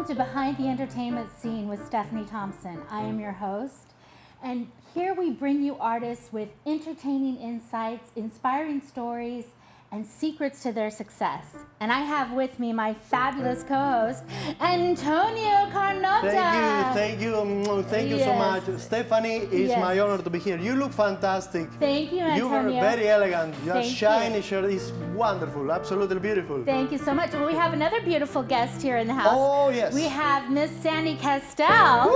Welcome to Behind the Entertainment Scene with Stephanie Thompson. I am your host, and here we bring you artists with entertaining insights, inspiring stories, and secrets to their success. And I have with me my fabulous co-host, Antonio Carnota. Thank you so much. Stephanie, it's my honor to be here. You look fantastic. Thank you, Antonio. You are very elegant. Your Thank shiny you. shirt is wonderful, absolutely beautiful. Thank you so much. Well, we have another beautiful guest here in the house. Oh, yes. We have Miss Sandy Kastel,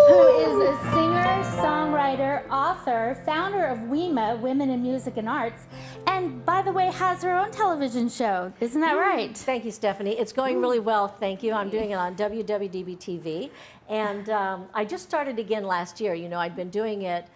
who is a singer, songwriter, author, founder of WEMA, Women in Music and Arts, and by the way, has her own television show. Isn't that right? Thank you, Stephanie. It's going really well, thank you. I'm doing it on WWDB TV. And I just started again last year. You know, I'd been doing it,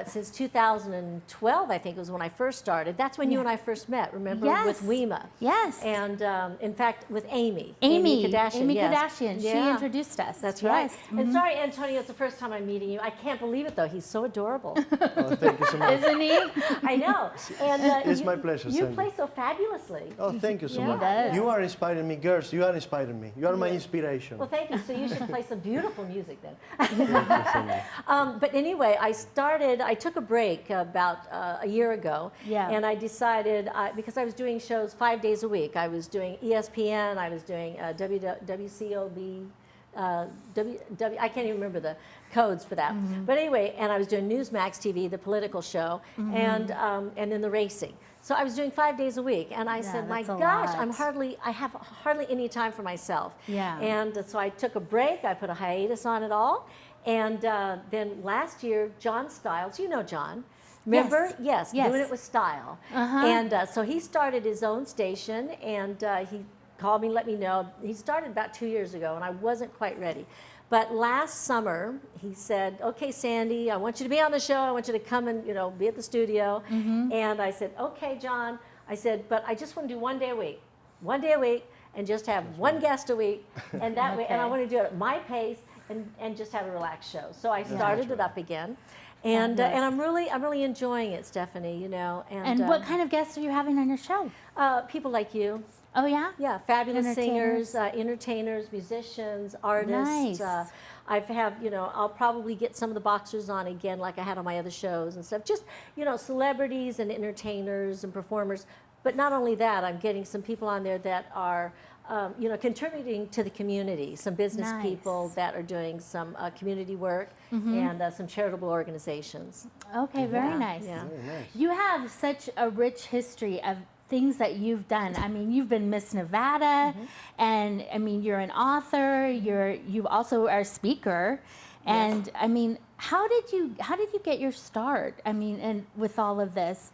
since 2012, I think was when I first started. That's when you and I first met, remember? Yes. With WEMA. Yes. And in fact, with Amy. Amy Kardashian. Amy yes. Kardashian. She Yeah. introduced us. That's right. Yes. And sorry, Antonio, it's the first time I'm meeting you. I can't believe it, though. He's so adorable. Oh, thank you so much. Isn't he? I know. And It's my pleasure, You Sandy. play so fabulously. Oh, thank you so Yeah. much. He does. You are inspiring me, girls. You are inspiring me. You are my inspiration. Well, thank you. So you should play some beautiful music then. Thank you so much. But anyway, I took a break about a year ago. Yeah. And I decided, because I was doing shows 5 days a week. I was doing ESPN, I was doing WCOB, I can't even remember the codes for that. But anyway, and I was doing Newsmax TV, the political show, and then the racing. So I was doing 5 days a week, and I said, my that's a gosh, lot. I have hardly any time for myself. Yeah. And so I took a break, I put a hiatus on it all, and then last year, John Stiles, you know John, remember? Yes, Yes. doing it with style. And so he started his own station, and he called me, let me know. He started about 2 years ago, and I wasn't quite ready. But last summer, he said, okay, Sandy, I want you to be on the show. I want you to come and, be at the studio. And I said, okay, John. I said, but I just want to do 1 day a week, and just have one guest a week. And that way, and I want to do it at my pace and just have a relaxed show. So I started it up again. And I'm really enjoying it, Stephanie, And what kind of guests are you having on your show? people like you. Oh, yeah? Yeah, fabulous Entertainers. singers, entertainers, musicians, artists. Nice. I'll probably get some of the boxers on again like I had on my other shows and stuff. Just, celebrities and entertainers and performers. But not only that, I'm getting some people on there that are, contributing to the community. Some business Nice. people that are doing some community work and some charitable organizations. Okay, very nice. Yeah. Very nice. You have such a rich history of things that you've done. I mean, you've been Miss Nevada, and I mean, you're an author. You also are a speaker, and I mean, how did you get your start? I mean, and with all of this.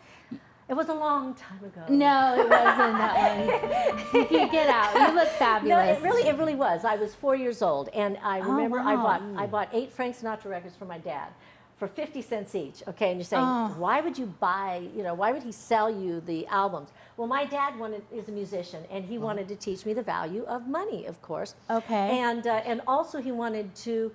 It was a long time ago. No, it wasn't that one. You get out. You look fabulous. No, it really was. I was 4 years old, and I remember wow. I bought 8 Frank Sinatra records for my dad for 50 cents each. Okay, and you're saying, why would you buy? Why would he sell you the albums? Well, my dad is a musician, and he wanted to teach me the value of money, of course. Okay. And also he wanted to,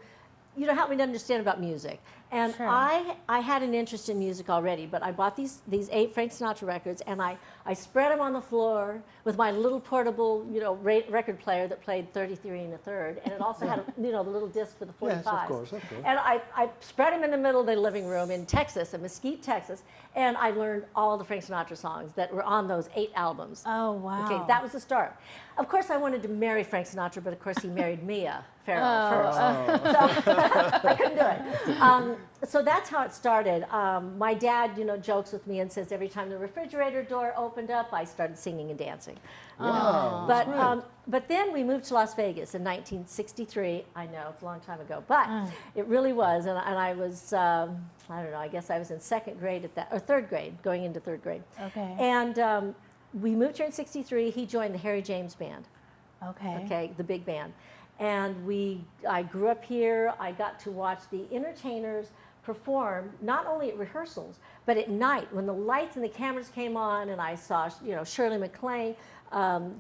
help me to understand about music. And Sure. I had an interest in music already, but I bought these 8 Frank Sinatra records, and I spread them on the floor with my little portable, record player that played 33 1/3, and it also had, the little disc for the 45s. Yes, of course, of course. And I spread them in the middle of the living room in Texas, in Mesquite, Texas, and I learned all the Frank Sinatra songs that were on those 8 albums. Oh, wow. Okay, that was the start. Of course, I wanted to marry Frank Sinatra, but of course he married Mia Farrow first. So I couldn't do it. So that's how it started. My dad, jokes with me and says every time the refrigerator door opened up, I started singing and dancing. But then we moved to Las Vegas in 1963. I know, it's a long time ago, but it really was. And I was, I don't know, I guess I was in 2nd grade or 3rd grade, going into 3rd grade. Okay. And we moved here in 63. He joined the Harry James Band. Okay, the big band. And I grew up here. I got to watch the entertainers perform, not only at rehearsals, but at night when the lights and the cameras came on, and I saw, Shirley MacLaine, Carmen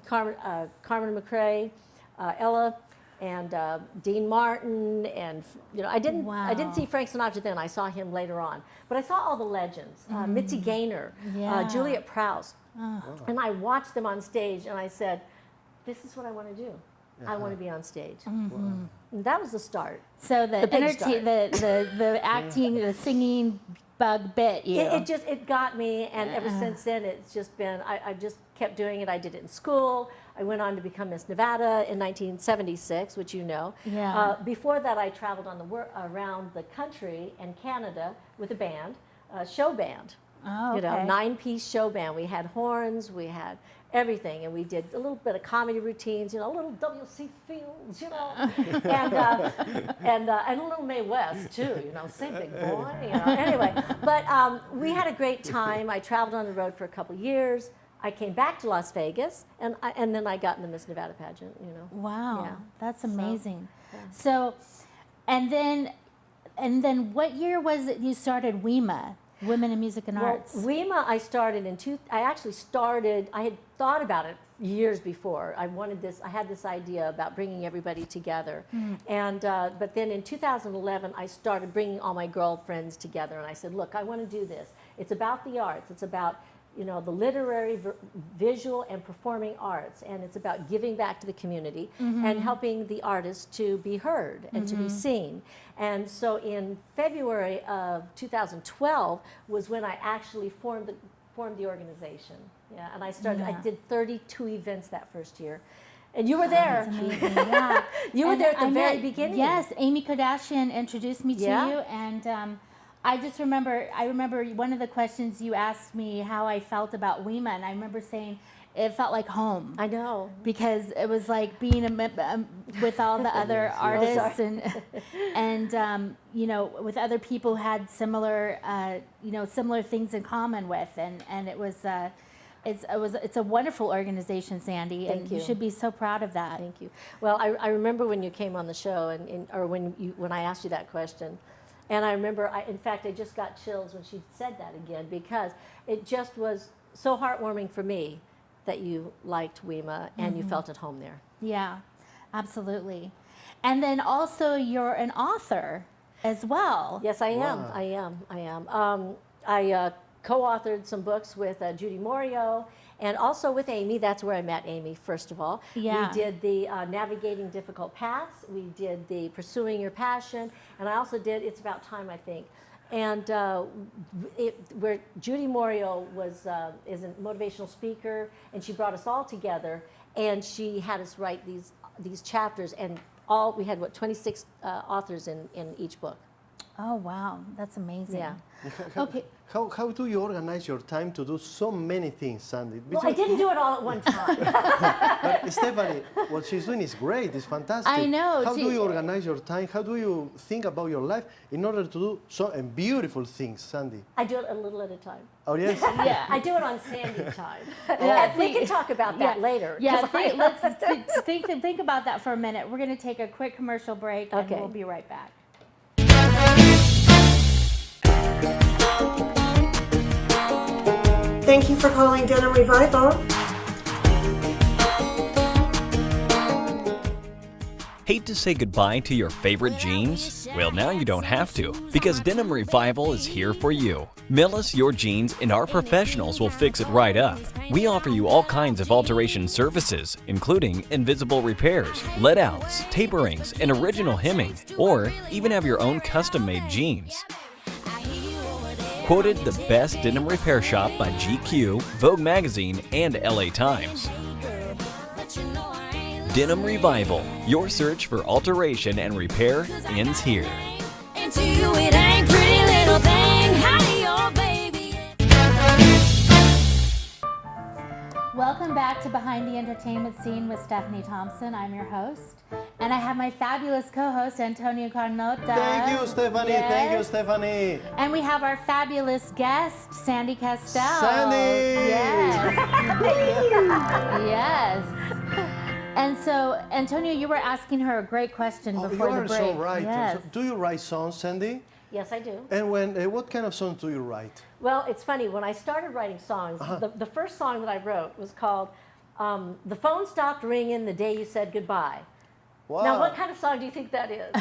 McRae, Ella, and Dean Martin, and I didn't see Frank Sinatra then. I saw him later on, but I saw all the legends: Mitzi Gaynor, Juliet Prowse, and I watched them on stage, and I said, "This is what I want to do." I want to be on stage. Mm-hmm. And that was the start. So the acting, the singing bug bit you. It got me, and ever since then it's just been, I just kept doing it. I did it in school. I went on to become Miss Nevada in 1976, which you know. Yeah. Before that, I traveled on around the country and Canada with a band, a show band. Oh, okay. You know, 9-piece show band. We had horns, we had everything, and we did a little bit of comedy routines, you know, a little W.C. Fields, you know, and a little Mae West too, you know, say big boy, you know. Anyway, but we had a great time. I traveled on the road for a couple years. I came back to Las Vegas, and then I got in the Miss Nevada pageant, you know. Wow, yeah. that's amazing. So, and then what year was it you started WEMA? Women in Music and Arts. WEMA, I had thought about it years before. I had this idea about bringing everybody together. And, but then in 2011, I started bringing all my girlfriends together, and I said, look, I want to do this. It's about the arts. It's about, you know, the literary, visual, and performing arts, and it's about giving back to the community and helping the artists to be heard and to be seen. And so in February of 2012 was when I actually formed the organization. Yeah, and I did 32 events that first year. And you were there. That's amazing. Yeah. You were there at the very beginning. Yes, Amy Kardashian introduced me to you, and I remember one of the questions you asked me how I felt about WEMA, and I remember saying it felt like home. I know. Because it was like being with all the other artists and you know, with other people who had similar you know, similar things in common with, and it was it's a wonderful organization, Sandy. Thank and you. You should be so proud of that. Thank you. Well, I remember when you came on the show, or when I asked you that question. And I remember, in fact, I just got chills when she said that again, because it just was so heartwarming for me that you liked WEMA and you felt at home there. Yeah, absolutely. And then also you're an author as well. Yes, I am. Wow. I am. I co-authored some books with Judy Morio and also with Amy. That's where I met Amy, first of all. Yeah. We did the Navigating Difficult Paths. We did the Pursuing Your Passion. And I also did It's About Time, I think. And where Judy Morio is a motivational speaker, and she brought us all together, and she had us write these chapters, and we had, 26 authors in each book. Oh, wow. That's amazing. Yeah. Okay. How do you organize your time to do so many things, Sandy? Well, I didn't do it all at one time. But Stephanie, what she's doing is great. It's fantastic. I know. How do you organize your time? How do you think about your life in order to do so beautiful things, Sandy? I do it a little at a time. Oh, yes? Yeah. I do it on Sandy time. Yeah, We can talk about that later. Yeah, let's think about that for a minute. We're going to take a quick commercial break, and we'll be right back. Thank you for calling Denim Revival. Hate to say goodbye to your favorite jeans? Well, now you don't have to, because Denim Revival is here for you. Mail us your jeans and our professionals will fix it right up. We offer you all kinds of alteration services, including invisible repairs, let-outs, taperings, and original hemming, or even have your own custom-made jeans. Quoted the best denim repair shop by GQ, Vogue Magazine, and LA Times. Denim Revival, your search for alteration and repair ends here. And to you it ain't pretty little thing, howdy your baby. Welcome back to Behind the Entertainment Scene with Stephanie Thompson. I'm your host. And I have my fabulous co-host, Antonio Carnota. Thank you, Stephanie. Yes. Thank you, Stephanie. And we have our fabulous guest, Sandy Kastel. Sandy! Yes. Yes. And so, Antonio, you were asking her a great question before the break. You are so right. Yes. So, do you write songs, Sandy? Yes, I do. And what kind of songs do you write? Well, it's funny. When I started writing songs, the first song that I wrote was called The Phone Stopped Ringing the Day You Said Goodbye. Wow. Now, what kind of song do you think that is?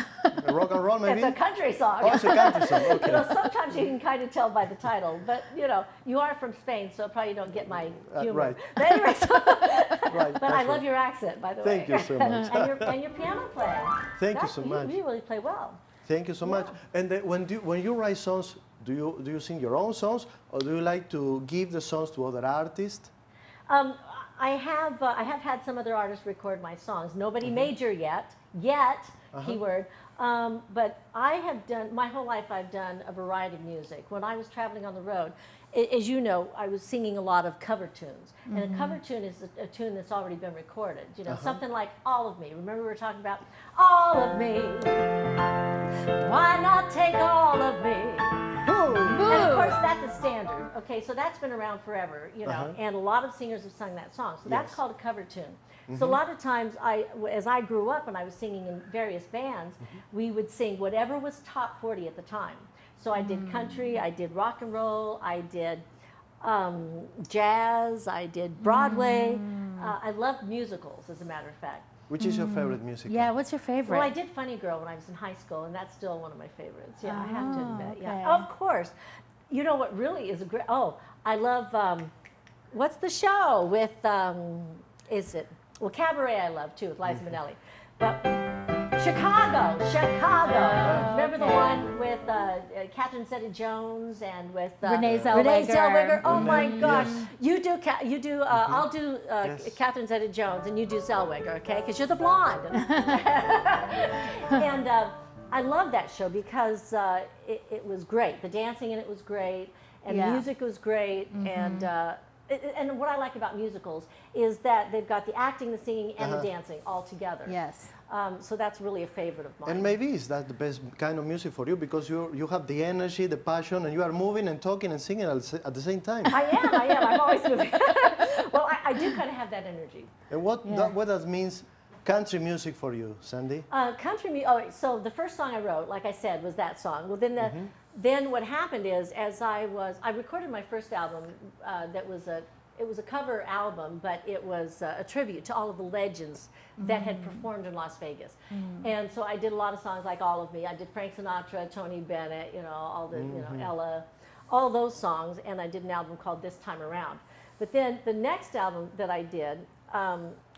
Rock and roll, maybe? It's a country song. Oh, it's a country song. Okay. You know, sometimes you can kind of tell by the title, but you know, you are from Spain, so probably don't get my humor. Right. But anyways, Right, but I that's love right. your accent, by the way. Thank you so much. and your piano playing. Thank you so much. You really play well. Thank you so much. And when you write songs, do you sing your own songs, or do you like to give the songs to other artists? I have had some other artists record my songs. Nobody major yet, keyword. But I have done, my whole life I've done a variety of music. When I was traveling on the road, as you know, I was singing a lot of cover tunes. And a cover tune is a tune that's already been recorded. You know, something like All of Me. Remember we were talking about All of Me. Why not take all of me? And of course, that's a standard. Okay, so that's been around forever, you know, and a lot of singers have sung that song. So that's called a cover tune. So a lot of times, as I grew up and I was singing in various bands, we would sing whatever was top 40 at the time. So I did country, I did rock and roll, I did jazz, I did Broadway. I love musicals, as a matter of fact. Which is your favorite music? Yeah, what's your favorite? Well, I did Funny Girl when I was in high school, and that's still one of my favorites. Yeah, I have to admit. okay. Yeah, of course. You know what really is a great? Oh, I love. What's the show with? Is it? Well, Cabaret I love too with Liza Minnelli, but Chicago. Remember the one with Catherine Zeta-Jones and with Renee Zellweger. Oh my gosh! Yes. You do. I'll do Yes. Catherine Zeta-Jones, and you do Zellweger, okay? Because you're the blonde. And I love that show because it was great. The dancing in it was great, and the music was great, and what I like about musicals is that they've got the acting, the singing, and the dancing all together. Yes. So that's really a favorite of mine. And maybe is that the best kind of music for you because you have the energy, the passion, and you are moving and talking and singing at the same time. I am. I'm always moving. Well, I do kind of have that energy. And what that means, country music for you, Sandy? Country music. Oh, so the first song I wrote, like I said, was that song. Well, then what happened is, I recorded my first album it was a cover album, but it was a tribute to all of the legends that had performed in Las Vegas. And so I did a lot of songs like All of Me. I did Frank Sinatra, Tony Bennett, you know, all the, you know, Ella, all those songs. And I did an album called This Time Around. But then the next album that I did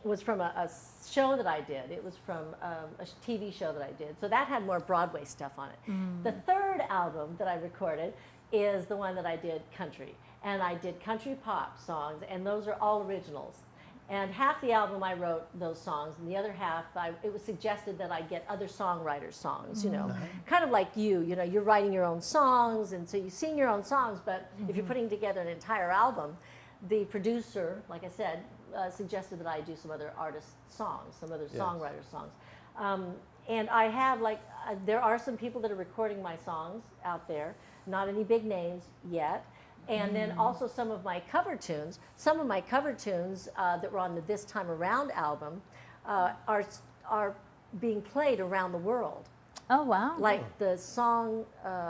was from a show that I did. It was from a TV show that I did. So that had more Broadway stuff on it. The third album that I recorded is the one that I did country. And I did country pop songs, and those are all originals. And half the album I wrote those songs, and the other half, it was suggested that I get other songwriters' songs, you know, kind of like you know, you're writing your own songs, and so you sing your own songs, but if you're putting together an entire album, the producer, like I said, suggested that I do some other artists' songs, some other songwriters' songs. And I have, there are some people that are recording my songs out there, not any big names yet. And then also some of my cover tunes. Some of my cover tunes that were on the This Time Around album are being played around the world. Oh, wow. Like the song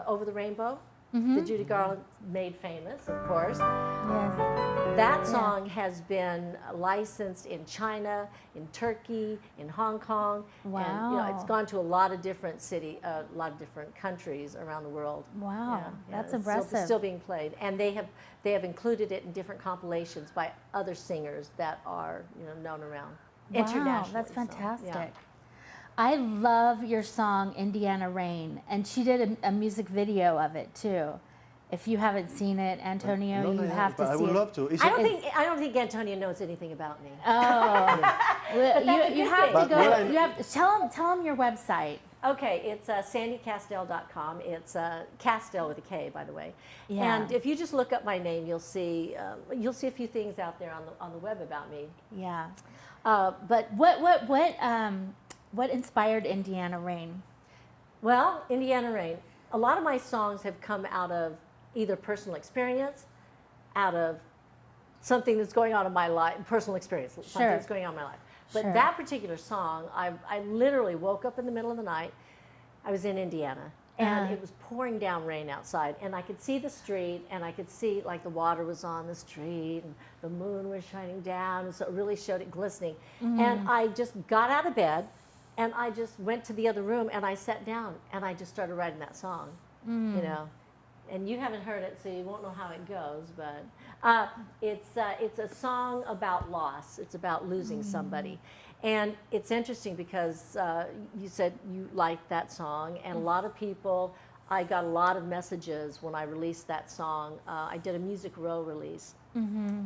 Over the Rainbow, that Judy Garland made famous, of course. Yes. That song has been licensed in China, in Turkey, in Hong Kong. Wow. And, you know, it's gone to a lot of different a lot of different countries around the world. Wow, that's it's impressive. Still being played, and they have included it in different compilations by other singers that are, you know, known around internationally. That's so, fantastic. yeah. I love your song Indiana Rain, and she did a music video of it too. If you haven't seen it, Antonio, No, you have to see it. I would love to. I don't think Antonio knows anything about me. Oh, well, that's a you good have thing. to go. You have to tell them your website. Okay, it's sandykastel.com. It's Kastel with a K, by the way. Yeah. And if you just look up my name, you'll see a few things out there on the web about me. Yeah. But What inspired Indiana Rain? well, Indiana Rain. A lot of my songs have come out of either personal experience, out of something that's going on in my life, personal experience, something that's going on in my life. But Sure. that particular song, I literally woke up in the middle of the night. I was in Indiana, and it was pouring down rain outside, and I could see the street, and I could see like the water was on the street, and the moon was shining down, and so it really showed it glistening. And I just got out of bed, And I just went to the other room and I sat down and I just started writing that song, you know. And you haven't heard it, so you won't know how it goes. But it's a song about loss. It's about losing somebody. And it's interesting because you said you liked that song, and a lot of people, I got a lot of messages when I released that song. I did a Music Row release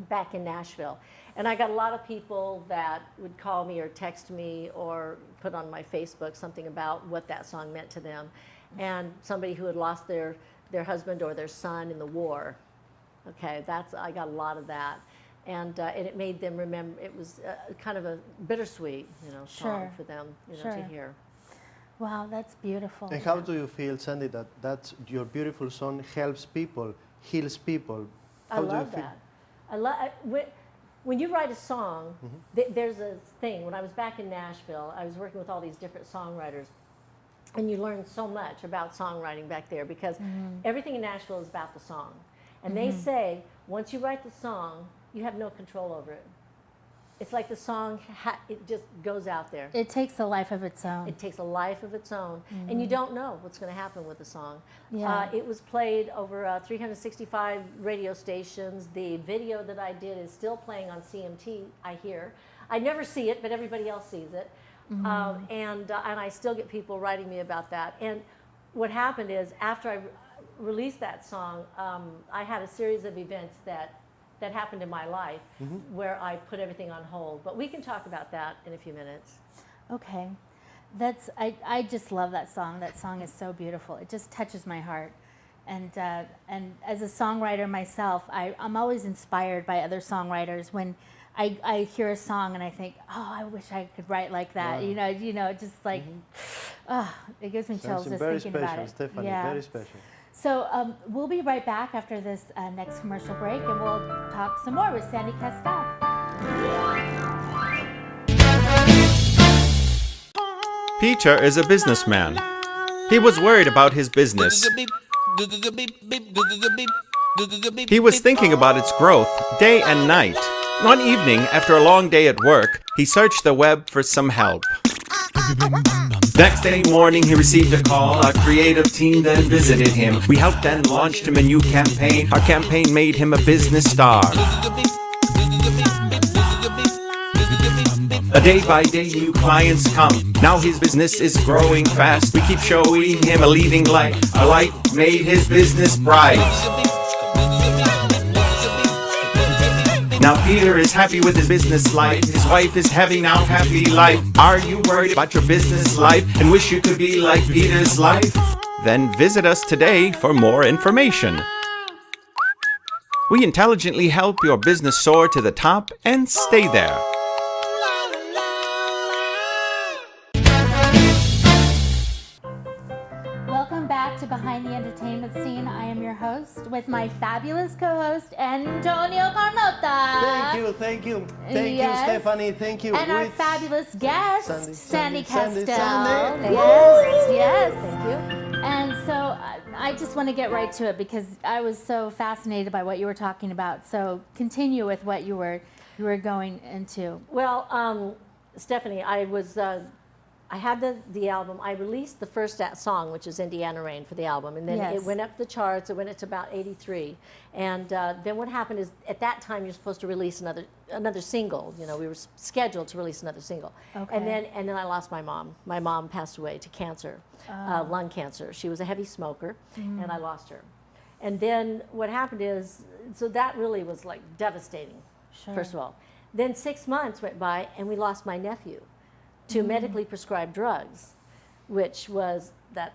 back in Nashville. And I got a lot of people that would call me or text me or put on my Facebook something about what that song meant to them. And somebody who had lost their husband or their son in the war. Okay, I got a lot of that. And it made them remember, it was kind of a bittersweet, you know, song for them, you know, to hear. Wow, that's beautiful. And how do you feel, Sandy, that your beautiful song helps people, heals people? How I love that. When you write a song, there's a thing. When I was back in Nashville, I was working with all these different songwriters, and you learn so much about songwriting back there because everything in Nashville is about the song. And they say, once you write the song, you have no control over it. It's like the song, it just goes out there. It takes a life of its own. It takes a life of its own. And you don't know what's going to happen with the song. Yeah. It was played over 365 radio stations. The video that I did is still playing on CMT, I hear. I never see it, but everybody else sees it. And I still get people writing me about that. And what happened is, after I released that song, I had a series of events that happened in my life where I put everything on hold. But we can talk about that in a few minutes. Okay. I just love that song. That song is so beautiful. It just touches my heart. And as a songwriter myself, I'm always inspired by other songwriters when I hear a song and I think, oh, I wish I could write like that. Wow. You know, just like, it gives me chills just very thinking about special, it. Stephanie, Yeah. very special. So we'll be right back after this next commercial break, and we'll talk some more with Sandy Kastel. Peter is a businessman. He was worried about his business. He was thinking about its growth day and night. One evening, after a long day at work, he searched the web for some help. Next day morning, he received a call. Our creative team then visited him. We helped and launched him a new campaign. Our campaign made him a business star. A day by day, new clients come. Now his business is growing fast. We keep showing him a leading light. A light made his business bright. Now Peter is happy with his business life. His wife is having now happy life. Are you worried about your business life and wish you could be like Peter's life? Then visit us today for more information. We intelligently help your business soar to the top and stay there. Welcome back to Behind the Entertainment Scene. I am your host with my fabulous co-host, Antonio Carnota. Thank you, Yes. Stephanie, thank you. And our With fabulous guest, Sandy Kastel. Sandy. Yes. Thank you. And so I just want to get right to it because I was so fascinated by what you were talking about. So continue with what you were going into. Well, Stephanie, I had the album. I released the first song, which is Indiana Rain, for the album, and then Yes. it went up the charts. It went up to about 83, and then what happened is, at that time, you're supposed to release another single. You know, we were scheduled to release another single, Okay. and then I lost my mom. My mom passed away to cancer, lung cancer. She was a heavy smoker, and I lost her. And then what happened is, so that really was like devastating. Sure. First of all, then 6 months went by, and we lost my nephew to medically prescribed drugs, which was that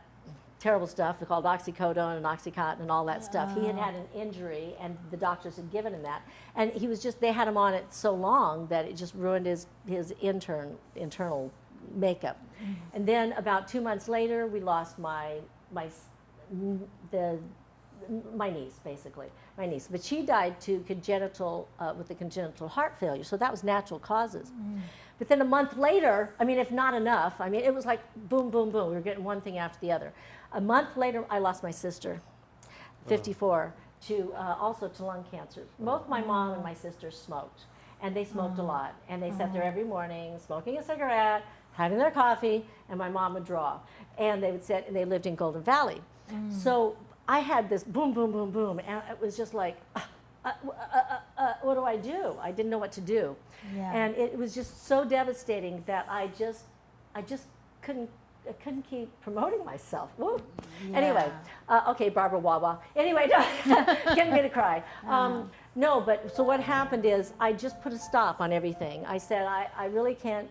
terrible stuff called oxycodone and oxycontin and all that stuff. He had an injury, and the doctors had given him that. And he was they had him on it so long that it just ruined his internal makeup. And then about 2 months later, we lost my niece, basically, my niece. But she died with a congenital heart failure, so that was natural causes. But then a month later, I mean, if not enough, I mean, it was like boom, boom, boom. We were getting one thing after the other. A month later, I lost my sister, 54, also to lung cancer. Both my mom and my sister smoked, and they smoked a lot. And they sat there every morning smoking a cigarette, having their coffee, and my mom would draw. And they would sit, and they lived in Golden Valley. So I had this boom, boom, boom, boom, and it was just like, what do I do? I didn't know what to do. Yeah. And it was just so devastating that I just couldn't keep promoting myself. Woo. Yeah. Anyway, okay, Barbara Wawa. Anyway, getting me to cry. No, but so what happened is I just put a stop on everything. I said I really can't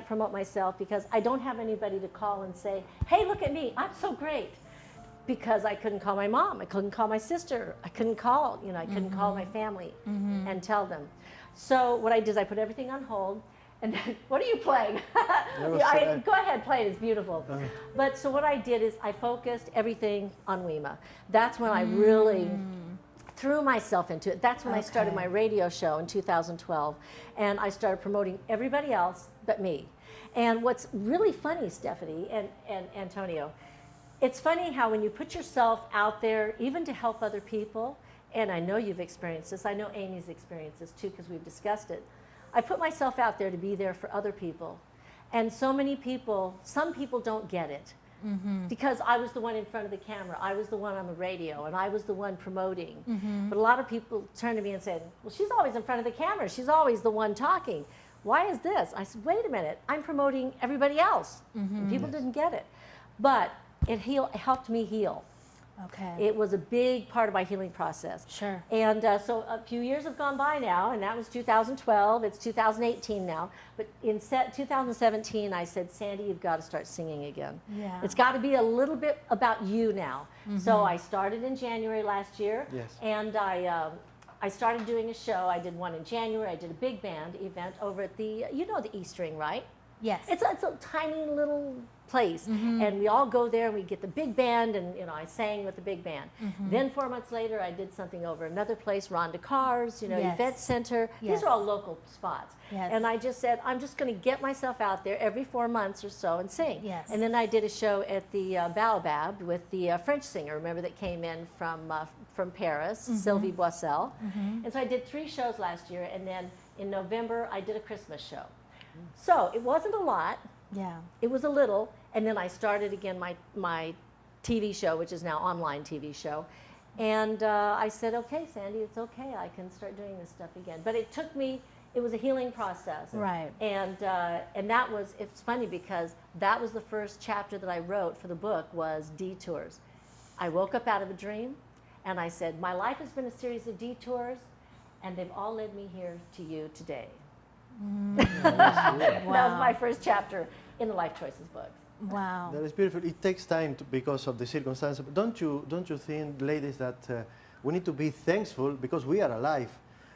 promote myself because I don't have anybody to call and say, hey, look at me, I'm so great. Because I couldn't call my mom, I couldn't call my sister, I couldn't call, I couldn't call my family and tell them. So what I did is I put everything on hold. And then, what are you playing? Go ahead, play it, it's beautiful. But so what I did is I focused everything on WEMA. That's when I really threw myself into it. That's when I started my radio show in 2012. And I started promoting everybody else but me. And what's really funny, Stephanie and Antonio, it's funny how when you put yourself out there, even to help other people, and I know you've experienced this, I know Amy's experienced this too because we've discussed it. I put myself out there to be there for other people. And so many people, some people don't get it. Because I was the one in front of the camera, I was the one on the radio, and I was the one promoting. But a lot of people turn to me and say, well, she's always in front of the camera, she's always the one talking. Why is this? I said, wait a minute, I'm promoting everybody else. And people didn't get it. But it helped me heal. Okay. It was a big part of my healing process. Sure. And so a few years have gone by now, and that was 2012. It's 2018 now. But in 2017, I said, Sandy, you've got to start singing again. Yeah. It's got to be a little bit about you now. So I started in January last year. Yes. And I started doing a show. I did one in January. I did a big band event over at the, the East Ring, right? Yes. It's a tiny little place, and we all go there and we get the big band, and I sang with the big band. Then 4 months later, I did something over another place, Rhonda Cars, Yes. Event Center. Yes. These are all local spots. Yes. And I just said, I'm just going to get myself out there every 4 months or so and sing. Yes. And then I did a show at the Baobab with the French singer, remember, that came in from Paris, Sylvie Boissel. And so I did 3 shows last year, and then in November, I did a Christmas show. So it wasn't a lot. Yeah. It was a little, and then I started again my TV show, which is now online TV show. And I said, okay, Sandy, it's okay. I can start doing this stuff again. But it took me, it was a healing process. Right. And that was, it's funny because that was the first chapter that I wrote for the book was Detours. I woke up out of a dream, and I said, my life has been a series of detours, and they've all led me here to you today. That was my first chapter in the Life Choices book. Wow. That is beautiful. It takes time because of the circumstances. But don't you think, ladies, that we need to be thankful because we are alive,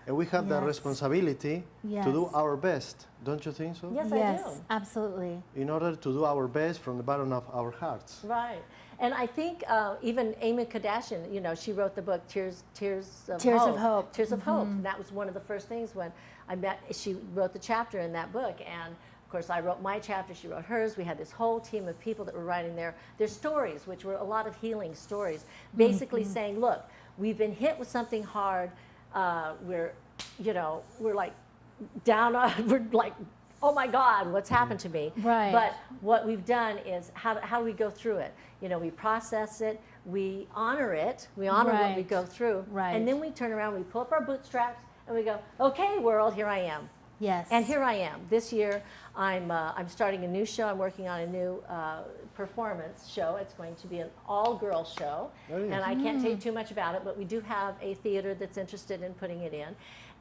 and we have the Yes. responsibility Yes. to do our best. Don't you think so? Yes, Yes, I do. absolutely. In order to do our best from the bottom of our hearts. Right. And I think even Amy Kardashian, she wrote the book Tears of Tears Hope. of Hope. Tears of Hope. And that was one of the first things when I met, she wrote the chapter in that book. And of course, I wrote my chapter, she wrote hers. We had this whole team of people that were writing their stories, which were a lot of healing stories, basically saying, look, we've been hit with something hard. We're like down on, we're like, oh my God, what's happened to me? Right. But what we've done is, how do we go through it? We process it, we honor it, we honor what we Right. go through, Right. and then we turn around, we pull up our bootstraps, and we go, okay, world, here I am. Yes. And here I am. This year, I'm starting a new show. I'm working on a new performance show. It's going to be an all-girls show. Oh, yes. And I can't tell you too much about it, but we do have a theater that's interested in putting it in.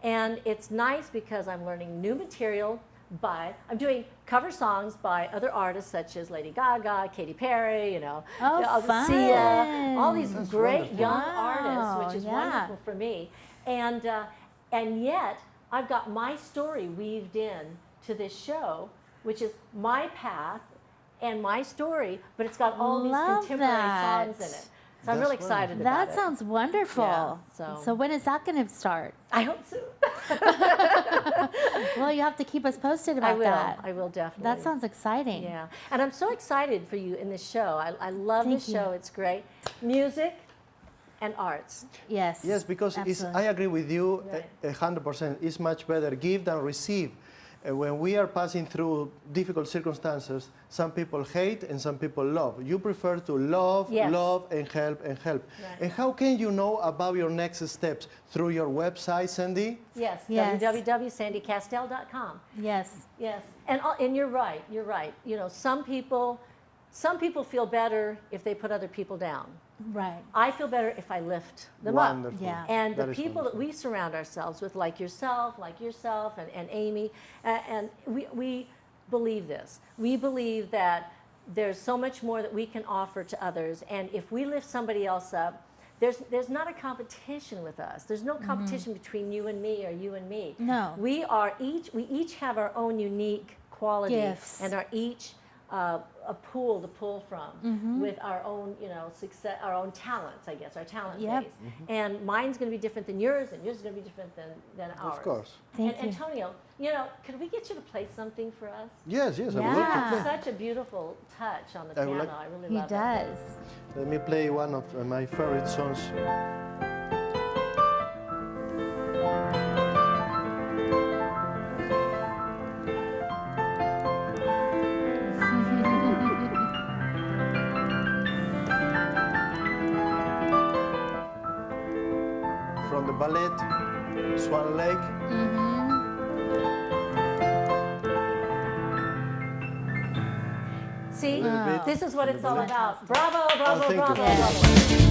And it's nice because I'm learning new material I'm doing cover songs by other artists such as Lady Gaga, Katy Perry, fun. Sia, all these That's great wonderful. young Wow, artists, which is yeah. wonderful for me. And yet, I've got my story weaved in to this show, which is my path and my story, but it's got all these Love contemporary that. songs in it. So I'm That's really excited about That it. sounds wonderful. Yeah, so- So when is that going to start? I hope so. Well, you have to keep us posted about that. I will definitely. That sounds exciting. Yeah, and I'm so excited for you in this show. I love Thank this show. you. It's great. Music and arts. Yes. Yes, because absolutely. I agree with you Right. 100%. It's much better give than receive. when we are passing through difficult circumstances, some people hate and some people love. You prefer to love, Yes. love, and help, and help. Right. And how can you know about your next steps? Through your website, Sandy? Yes, Yes. www.sandykastel.com. Yes. Yes, and you're right. You're right. You know, some people feel better if they put other people down. Right. I feel better if I lift them Wonderful. up. Yeah. And the That is people that wonderful. we surround ourselves with, like yourself, and Amy, and we believe this. We believe that there's so much more that we can offer to others, and if we lift somebody else up, there's not a competition with us. There's no competition between you and me or you and me. No. We each have our own unique quality Gifts. and are each a pool to pull from with our own, success, our own talents, I guess, our talent Yep. base. And mine's going to be different than yours, and yours is going to be different than ours. Of course. Thank And you. Antonio, could we get you to play something for us? Yes, yes, I would Yeah. like to play. Such a beautiful touch on the I would piano. like- I really He love it. does. Let me play one of my favorite songs. From the ballet Swan Lake. See, Little bit. this is what it's all about. Bravo, bravo, thank you. bravo, Yes. bravo.